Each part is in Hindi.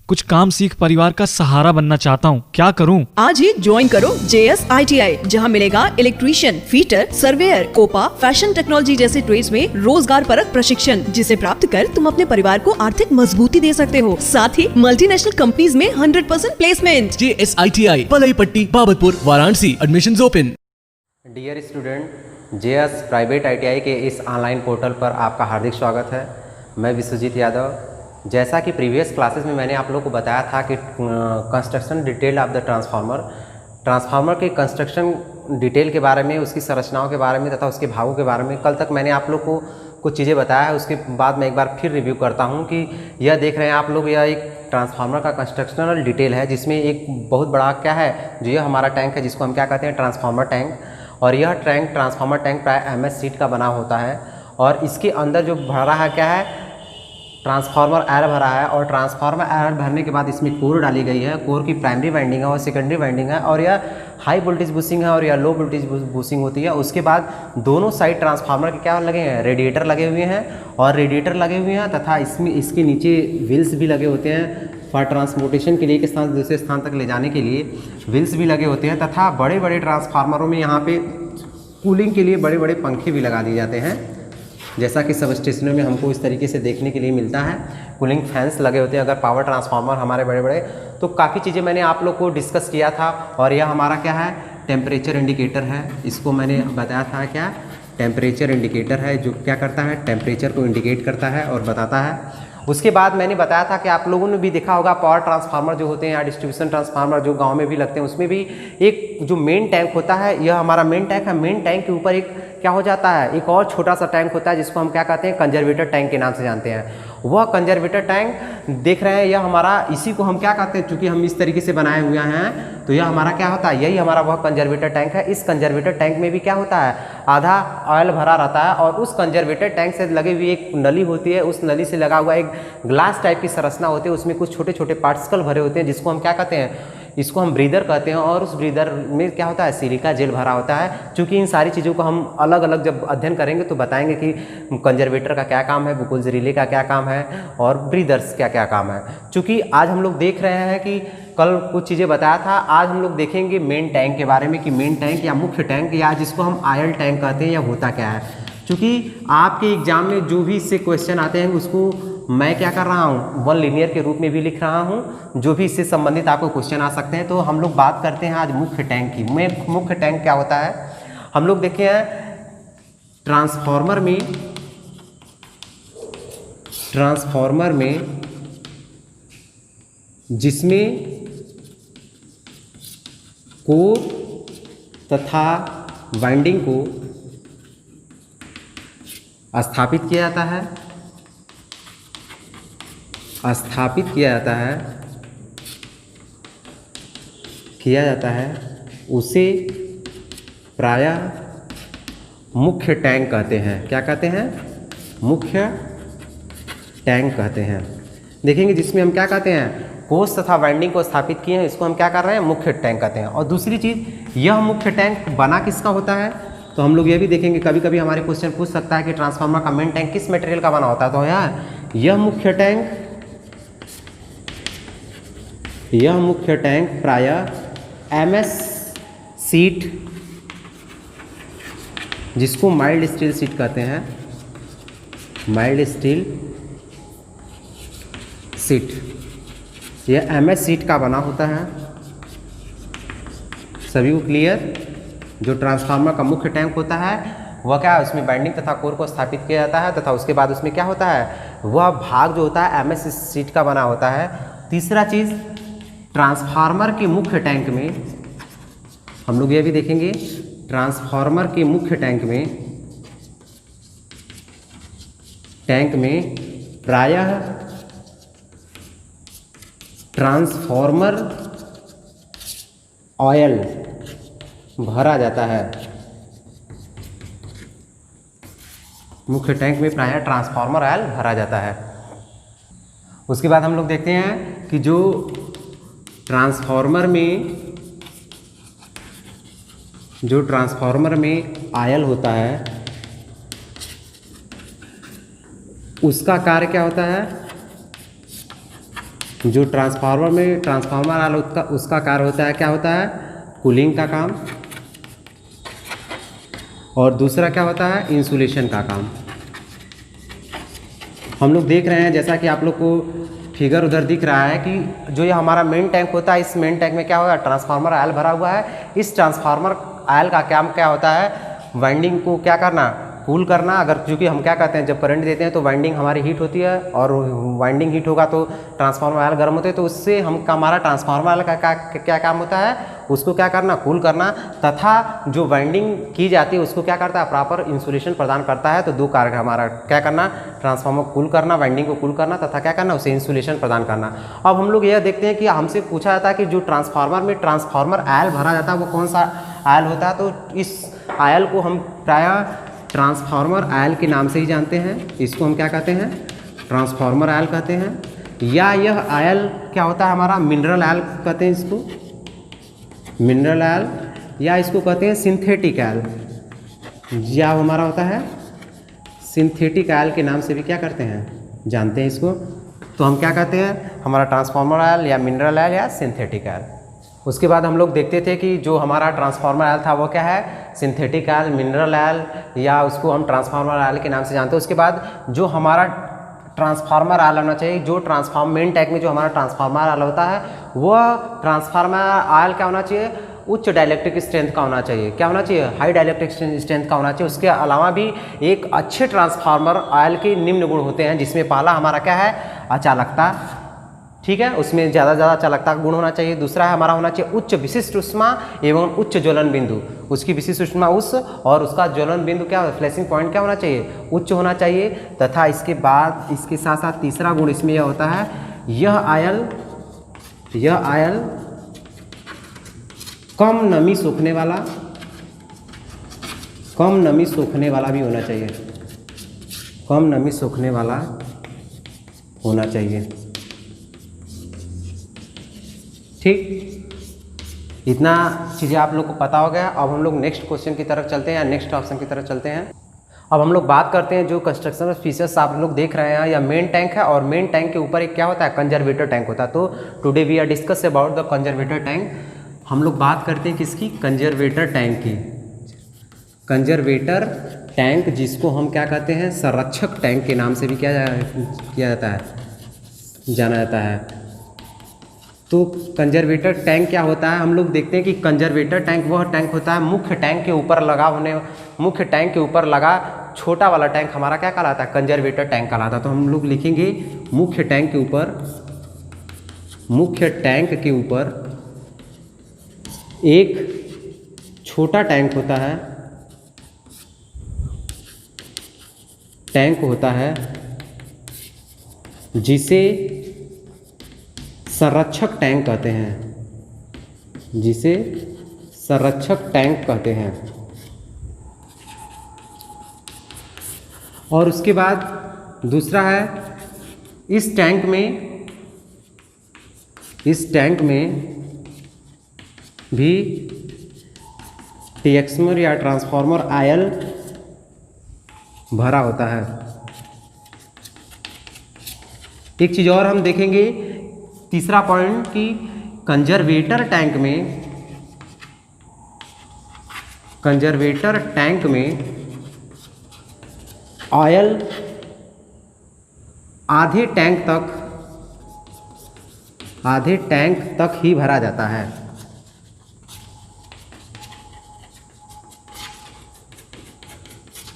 कुछ काम सीख परिवार का सहारा बनना चाहता हूँ, क्या करूँ? आज ही ज्वाइन करो JS ITI, जहाँ मिलेगा electrician, fitter, surveyor, COPA, fashion technology जैसे ट्रेड्स में रोजगार परक प्रशिक्षण, जिसे प्राप्त कर तुम अपने परिवार को आर्थिक मजबूती दे सकते हो। साथ ही मल्टीनेशनल कंपनीज में 100% placement. JS ITI, Palai Patti, Babatpur, Varanasi. Admissions open. Dear student, JS private ITI के इस ऑनलाइन पोर्टल पर आपका हार्दिक स्वागत है। मैं विश्वजीत यादव। जैसा कि प्रीवियस क्लासेस में मैंने आप लोगों को बताया था कि construction detail of the transformer के कंस्ट्रक्शन डिटेल के बारे में, उसकी संरचनाओं के बारे में तथा उसके भागों के बारे में कल तक मैंने आप लोग को कुछ चीज़ें बताया है। उसके बाद मैं एक बार फिर रिव्यू करता हूं कि यह देख रहे हैं आप लोग, यह एक ट्रांसफार्मर का कंस्ट्रक्शनल डिटेल है, जिसमें एक बहुत बड़ा क्या है, जो यह हमारा टैंक है जिसको हम क्या कहते हैं, ट्रांसफार्मर टैंक। और यह टैंक ट्रांसफार्मर टैंक प्राय MS शीट का बना होता है और इसके अंदर जो भरा है क्या है, ट्रांसफार्मर एयर भरा है। और ट्रांसफार्मर एयर भरने के बाद इसमें कोर डाली गई है। कोर की प्राइमरी वाइंडिंग है और सेकेंडरी वाइंडिंग है, और यह हाई वोल्टेज बूस्टिंग है और यह लो वोल्टेज बूस्टिंग होती है। उसके बाद दोनों साइड ट्रांसफार्मर के क्या लगे हैं, रेडिएटर लगे हुए हैं, और रेडिएटर लगे हुए हैं तथा इसमें इसके नीचे व्हील्स भी लगे होते हैं फॉर ट्रांसपोर्टेशन के लिए, एक स्थान से दूसरे स्थान तक ले जाने के लिए व्हील्स भी लगे होते हैं। तथा बड़े बड़े ट्रांसफार्मरों में यहाँ पे कूलिंग के लिए बड़े बड़े पंखे भी लगा दिए जाते हैं, जैसा कि सब स्टेशनों में हमको इस तरीके से देखने के लिए मिलता है। कूलिंग फैंस लगे होते हैं अगर पावर ट्रांसफार्मर हमारे बड़े बड़े। तो काफ़ी चीज़ें मैंने आप लोग को डिस्कस किया था। और यह हमारा क्या है, टेम्परेचर इंडिकेटर है। इसको मैंने बताया था क्या, टेम्परेचर इंडिकेटर है, जो क्या करता है, टेम्परेचर को इंडिकेट करता है और बताता है। उसके बाद मैंने बताया था कि आप लोगों ने भी देखा होगा पावर ट्रांसफार्मर जो होते हैं या डिस्ट्रीब्यूशन ट्रांसफार्मर जो गांव में भी लगते हैं, उसमें भी एक जो मेन टैंक होता है, यह हमारा मेन टैंक है। मेन टैंक के ऊपर एक क्या हो जाता है, एक और छोटा सा टैंक होता है जिसको हम क्या कहते हैं, कंजर्वेटर टैंक के नाम से जानते हैं। वह कंजर्वेटर टैंक देख रहे हैं, यह हमारा, इसी को हम क्या कहते हैं, चूँकि हम इस तरीके से बनाए हुए हैं तो यह हमारा क्या होता है, यही हमारा वह कंजर्वेटर टैंक है। इस कंजर्वेटर टैंक में भी क्या होता है, आधा ऑयल भरा रहता है और उस कंजर्वेटर टैंक से लगी हुई एक नली होती है, उस नली से लगा हुआ एक ग्लास टाइप की संरचना होती है, उसमें कुछ छोटे छोटे पार्टिकल भरे होते हैं जिसको हम क्या कहते हैं, इसको हम ब्रीदर कहते हैं। और उस ब्रीदर में क्या होता है, सिलिका जेल भरा होता है। चूँकि इन सारी चीज़ों को हम अलग अलग जब अध्ययन करेंगे तो बताएंगे कि कंजर्वेटर का क्या काम है, बुकुल्स रिले का क्या काम है और ब्रीदर्स क्या क्या काम है। चूँकि आज हम लोग देख रहे हैं कि कल कुछ चीज़ें बताया था, आज हम लोग देखेंगे मेन टैंक के बारे में कि मेन टैंक या मुख्य टैंक या जिसको हम आयल टैंक कहते हैं या होता क्या है। चूँकि आपके एग्जाम में जो भी इससे क्वेश्चन आते हैं उसको मैं क्या कर रहा हूँ, वन लीनियर के रूप में भी लिख रहा हूँ, जो भी इससे संबंधित आपको क्वेश्चन आ सकते हैं। तो हम लोग बात करते हैं आज मुख्य टैंक की। मुख्य टैंक क्या होता है, हम लोग देखे हैं ट्रांसफार्मर में जिसमें कोर तथा वाइंडिंग को स्थापित किया जाता है, उसे प्रायः मुख्य टैंक कहते हैं। क्या कहते हैं, मुख्य टैंक कहते हैं। देखेंगे जिसमें हम क्या कहते हैं, कोर्स तथा वाइंडिंग को स्थापित किए हैं, इसको हम क्या कर रहे हैं, मुख्य टैंक कहते हैं। और दूसरी चीज़, यह मुख्य टैंक बना किसका होता है, तो हम लोग ये भी देखेंगे, कभी कभी हमारे क्वेश्चन पूछ सकता है कि ट्रांसफार्मर का मेन टैंक किस मटेरियल का बना होता है। तो यह मुख्य टैंक प्रायः MS शीट, जिसको माइल्ड स्टील शीट कहते हैं, माइल्ड स्टील शीट, यह MS शीट का बना होता है। सभी को क्लियर। जो ट्रांसफार्मर का मुख्य टैंक होता है वह क्या है, उसमें बाइंडिंग तथा कोर को स्थापित किया जाता है तथा उसके बाद उसमें क्या होता है, वह भाग जो होता है MS शीट का बना होता है। तीसरा चीज़, ट्रांसफार्मर के मुख्य टैंक में हम लोग ये भी देखेंगे, ट्रांसफार्मर के मुख्य टैंक में प्रायः ट्रांसफार्मर ऑयल भरा जाता है। मुख्य टैंक में प्रायः ट्रांसफार्मर ऑयल भरा जाता है। उसके बाद हम लोग देखते हैं कि जो ट्रांसफार्मर में ऑयल होता है उसका कार्य क्या होता है, जो ट्रांसफार्मर में ट्रांसफार्मर आयल उसका कार्य होता है, क्या होता है, कूलिंग का काम, और दूसरा क्या होता है, इंसुलेशन का काम। हम लोग देख रहे हैं जैसा कि आप लोग को फिगर उधर दिख रहा है कि जो ये हमारा मेन टैंक होता है, इस मेन टैंक में क्या होगा, ट्रांसफार्मर आयल भरा हुआ है। इस ट्रांसफार्मर आयल का काम क्या होता है, वाइंडिंग को क्या करना, कूल करना। अगर क्योंकि हम क्या कहते हैं, जब करंट देते हैं तो वाइंडिंग हमारी हीट होती है, और वाइंडिंग हीट होगा तो ट्रांसफार्मर आयल गर्म होते हैं, तो उससे हमारा ट्रांसफार्मर आयल का क्या काम होता है, उसको क्या करना, कूल करना, तथा जो वाइंडिंग की जाती है उसको क्या करता है, प्रॉपर इंसुलेशन प्रदान करता है। तो दो कार्य हमारा क्या करना, ट्रांसफार्मर कूल करना, वाइंडिंग को कूल करना, तथा क्या करना, उसे इंसुलेशन प्रदान करना। अब हम लोग यह देखते हैं कि हमसे पूछा जाता है कि जो ट्रांसफार्मर में ट्रांसफार्मर आयल भरा जाता है वो कौन सा आयल होता है। तो इस आयल को हम प्रायः ट्रांसफार्मर आयल के नाम से ही जानते हैं। इसको हम क्या कहते हैं, ट्रांसफार्मर आयल कहते हैं। या यह आयल क्या होता है हमारा, मिनरल आयल कहते हैं इसको, मिनरल आयल, या इसको कहते हैं सिंथेटिक आयल, या हमारा होता है सिंथेटिक आयल के नाम से भी क्या करते हैं, जानते हैं इसको। तो हम क्या कहते हैं, हमारा ट्रांसफार्मर आयल या मिनरल आयल या सिंथेटिक आयल। उसके बाद हम लोग देखते थे कि जो हमारा ट्रांसफार्मर आयल था वो क्या है, सिंथेटिक आयल, मिनरल आयल, या उसको हम ट्रांसफार्मर आयल के नाम से जानते हैं। उसके बाद जो हमारा ट्रांसफार्मर आयल होना चाहिए, जो मेन टैंक में जो हमारा ट्रांसफार्मर आयल होता है वह ट्रांसफार्मर आयल क्या होना चाहिए, उच्च डाइलेक्ट्रिक स्ट्रेंथ का होना चाहिए। क्या होना चाहिए, हाई डाइलेक्ट्रिक स्ट्रेंथ का होना चाहिए। उसके अलावा भी एक अच्छे ट्रांसफार्मर आयल के निम्न गुण होते हैं, जिसमें पहला हमारा क्या है, अचालकता, ठीक है, उसमें ज़्यादा चालकता का गुण होना चाहिए। दूसरा है हमारा होना चाहिए उच्च विशिष्ट ऊष्मा एवं उच्च ज्वलन बिंदु, उसकी विशिष्ट ऊष्मा उस और उसका ज्वलन बिंदु क्या, फ्लैशिंग पॉइंट क्या होना चाहिए, उच्च होना चाहिए। तथा इसके बाद इसके साथ साथ तीसरा गुण इसमें यह होता है, यह आयल कम नमी सोखने वाला भी होना चाहिए, कम नमी सोखने वाला होना चाहिए। ठीक, इतना चीज़ें आप लोग को पता हो गया। अब हम लोग नेक्स्ट क्वेश्चन की तरफ चलते हैं, या नेक्स्ट ऑप्शन की तरफ चलते हैं। अब हम लोग बात करते हैं जो कंस्ट्रक्शन फीचर्स आप लोग देख रहे हैं, या मेन टैंक है, और मेन टैंक के ऊपर एक क्या होता है, कंजर्वेटर टैंक होता है। तो today we are discuss about the conservator tank. हम लोग बात करते हैं किसकी, कंजर्वेटर टैंक की। कंजर्वेटर टैंक, जिसको हम क्या कहते हैं, संरक्षक टैंक के नाम से भी किया जाता है, जाना जाता है। तो कंजर्वेटर टैंक क्या होता है, हम लोग देखते हैं कि कंजर्वेटर टैंक वह टैंक होता है, मुख्य टैंक के ऊपर लगा छोटा वाला टैंक हमारा क्या कहलाता है, कंजर्वेटर टैंक कहलाता है। तो हम लोग लिखेंगे मुख्य टैंक के ऊपर एक छोटा टैंक होता है, जिसे संरक्षक टैंक कहते हैं, और उसके बाद दूसरा है, इस टैंक में भी ट्रांसफार्मर या ट्रांसफार्मर आयल भरा होता है। एक चीज़ और हम देखेंगे, तीसरा पॉइंट, कि कंजर्वेटर टैंक में ऑयल आधे टैंक तक ही भरा जाता है।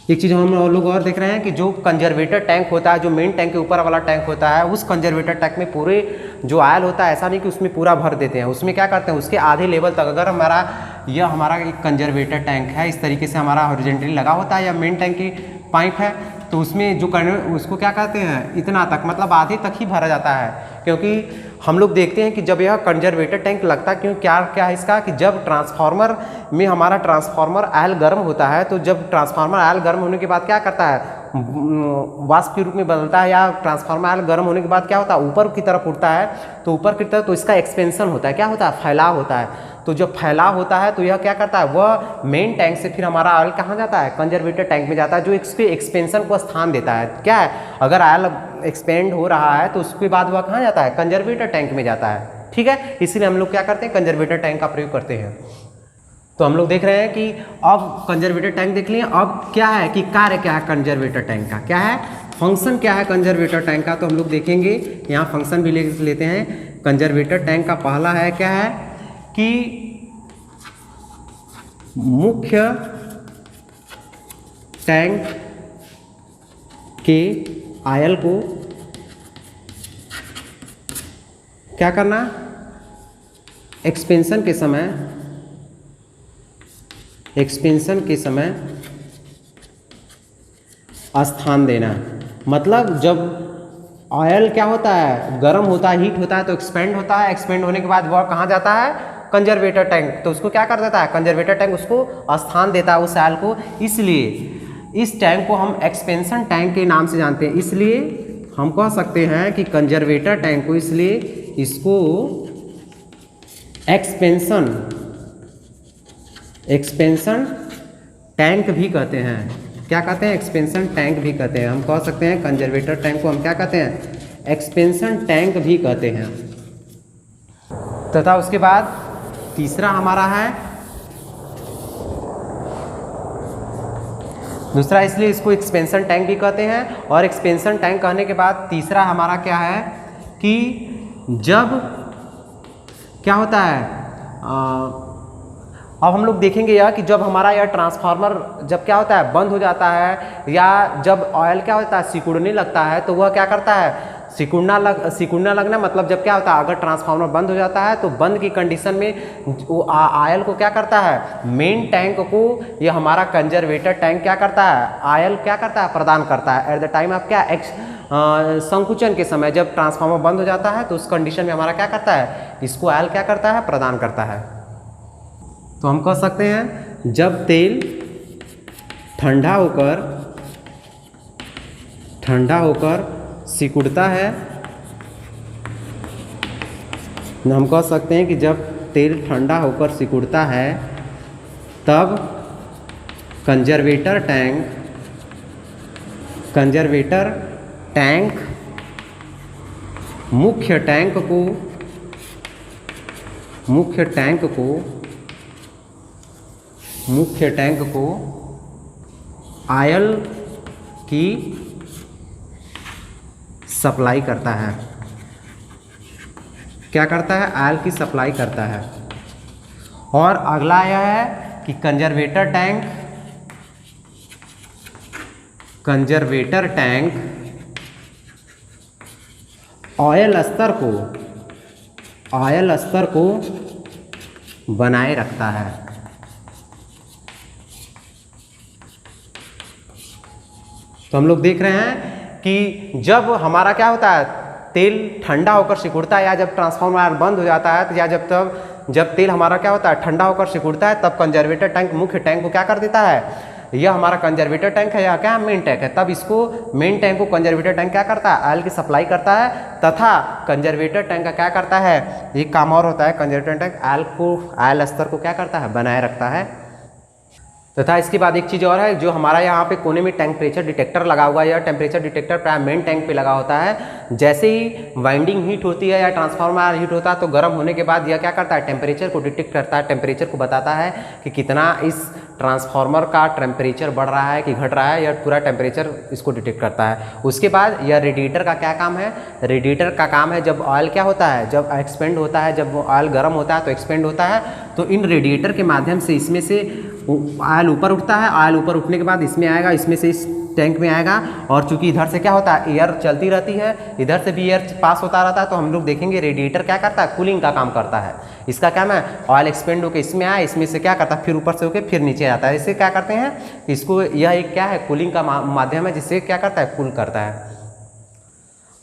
एक चीज़ हम लोग और देख रहे हैं कि जो कंजर्वेटर टैंक होता है, जो मेन टैंक के ऊपर वाला टैंक होता है, उस कंजर्वेटर टैंक में पूरे जो आयल होता है, ऐसा नहीं कि उसमें पूरा भर देते हैं, उसमें क्या करते हैं, उसके आधे लेवल तक, अगर हमारा एक कंजर्वेटर टैंक है, इस तरीके से हमारा हॉरिजॉन्टली लगा होता है, या मेन टैंक की पाइप है, तो उसमें जो उसको क्या कहते हैं, इतना तक, मतलब आधे तक ही भरा जाता है। क्योंकि हम लोग देखते हैं कि जब यह कंजर्वेटर टैंक लगता है, क्या है इसका, कि जब ट्रांसफार्मर में हमारा ट्रांसफार्मर आयल गर्म होता है, तो जब ट्रांसफार्मर आयल गर्म होने के बाद क्या करता है, वाष्प के रूप में बदलता है, या ट्रांसफार्मर ऑयल गर्म होने के बाद क्या होता है ऊपर की तरफ उठता है, तो ऊपर की तरफ तो इसका एक्सपेंशन होता है, क्या होता है फैलाव होता है। तो जब फैलाव होता है तो यह क्या करता है, वह मेन टैंक से फिर हमारा ऑयल कहाँ जाता है, कंजर्वेटर टैंक में जाता है, जो इसके एक्सपेंशन को स्थान देता है। क्या है, अगर ऑयल एक्सपेंड हो रहा है तो उसके बाद वह कहाँ जाता है, कंजर्वेटर टैंक में जाता है। ठीक है, इसलिए हम लोग क्या करते हैं, कंजर्वेटर टैंक का प्रयोग करते हैं। तो हम लोग देख रहे हैं कि अब कंजर्वेटर टैंक देख लिए, अब क्या है कि कार्य क्या है कंजर्वेटर टैंक का, क्या है फंक्शन क्या है कंजर्वेटर टैंक का, तो हम लोग देखेंगे यहाँ फंक्शन भी लेते हैं। कंजर्वेटर टैंक का पहला है क्या है कि मुख्य टैंक के आयल को क्या करना, एक्सपेंशन के समय स्थान देना। मतलब जब ऑयल क्या होता है, गर्म होता है, हीट होता है तो एक्सपेंड होता है, एक्सपेंड होने के बाद वह कहाँ जाता है, कंजर्वेटर टैंक, तो उसको क्या कर देता है, कंजर्वेटर टैंक उसको स्थान देता है उस ऑयल को। इसलिए इस टैंक को हम एक्सपेंशन टैंक के नाम से जानते हैं। इसलिए हम कह सकते हैं कि कंजर्वेटर टैंक को, इसलिए इसको एक्सपेंशन टैंक भी कहते हैं। क्या कहते हैं, एक्सपेंशन टैंक भी कहते हैं। हम कह सकते हैं कंजर्वेटर टैंक को हम क्या कहते हैं, एक्सपेंशन टैंक भी कहते हैं। तथा उसके बाद तीसरा हमारा है, दूसरा इसलिए इसको एक्सपेंशन टैंक भी कहते हैं। और एक्सपेंशन टैंक कहने के बाद तीसरा हमारा क्या है कि जब क्या होता है, अब हम लोग देखेंगे यह कि जब हमारा यह ट्रांसफार्मर जब क्या होता है बंद हो जाता है, या जब ऑयल क्या होता है सिकुड़ने लगता है, तो वह क्या करता है, सिकुड़ना लगना मतलब जब क्या होता है, अगर ट्रांसफार्मर बंद हो जाता है तो बंद की कंडीशन में वो ऑयल को क्या करता है, मेन टैंक को यह हमारा कंजर्वेटर टैंक क्या करता है, ऑयल क्या करता है, प्रदान करता है। एट द टाइम ऑफ क्या संकुचन के समय जब ट्रांसफार्मर बंद हो जाता है तो उस कंडीशन में हमारा क्या करता है, इसको ऑयल क्या करता है, प्रदान करता है। तो हम कह सकते हैं जब तेल ठंडा होकर सिकुड़ता है, हम कह सकते हैं कि जब तेल ठंडा होकर सिकुड़ता है तब कंजर्वेटर टैंक मुख्य टैंक को ऑयल की सप्लाई करता है। क्या करता है, ऑयल की सप्लाई करता है। और अगला यह है कि कंजर्वेटर टैंक ऑयल स्तर को बनाए रखता है। तो हम लोग देख रहे हैं कि जब हमारा क्या होता है, तेल ठंडा होकर सिकुड़ता है, या जब ट्रांसफार्मर बंद हो जाता है, या जब तेल हमारा क्या होता है ठंडा होकर सिकुड़ता है, तब कंजर्वेटर टैंक मुख्य टैंक को क्या कर देता है, यह हमारा कंजर्वेटर टैंक है या क्या मेन टैंक है, तब इसको मेन टैंक को कंजर्वेटर टैंक क्या करता है, ऑयल की सप्लाई करता है। तथा कंजर्वेटर टैंक का क्या करता है, एक काम और होता है, कंजर्वेटर टैंक ऑयल स्तर को क्या करता है, बनाए रखता है। तथा इसके बाद एक चीज़ और है, जो हमारा यहाँ पे कोने में टेम्परेचर डिटेक्टर लगा हुआ है, या टेम्परेचर डिटेक्टर प्राय मेन टैंक पे लगा होता है। जैसे ही वाइंडिंग हीट होती है या ट्रांसफार्मर हीट होता है तो गर्म होने के बाद यह क्या करता है, टेम्परेचर को डिटेक्ट करता है, टेम्परेचर को बताता है कि कितना इस ट्रांसफार्मर का टेम्परेचर बढ़ रहा है कि घट रहा है, यह पूरा टेम्परेचर इसको डिटेक्ट करता है। उसके बाद यह रेडिएटर का क्या काम है, रेडिएटर का काम है जब ऑयल क्या होता है, जब एक्सपेंड होता है, जब ऑयल गर्म होता है तो एक्सपेंड होता है, तो इन रेडिएटर के माध्यम से इसमें से ऑयल ऊपर उठता है, ऑयल ऊपर उठने के बाद इसमें आएगा, इसमें से इस टैंक में आएगा। और चूंकि इधर से क्या होता है, एयर चलती रहती है, इधर से भी एयर पास होता रहता है, तो हम लोग देखेंगे रेडिएटर क्या करता है, कूलिंग का काम करता है। इसका क्या है, ऑयल एक्सपेंड होकर इसमें आया, इसमें से क्या करता है, फिर ऊपर से होकर फिर नीचे आता है। इससे क्या करते हैं, इसको यह एक क्या है, कूलिंग का माध्यम है, जिससे क्या करता है, कूल करता है।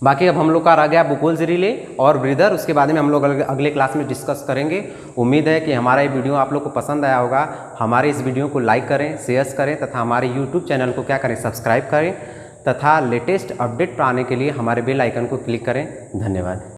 बाकी अब हम लोग का रह गया बुकोल्स रिले और ब्रीदर, उसके बाद में हम लोग अगले क्लास में डिस्कस करेंगे। उम्मीद है कि हमारा ये वीडियो आप लोग को पसंद आया होगा। हमारे इस वीडियो को लाइक करें, शेयर करें तथा हमारे यूट्यूब चैनल को क्या करें, सब्सक्राइब करें तथा लेटेस्ट अपडेट पाने के लिए हमारे बेल आइकन को क्लिक करें। धन्यवाद।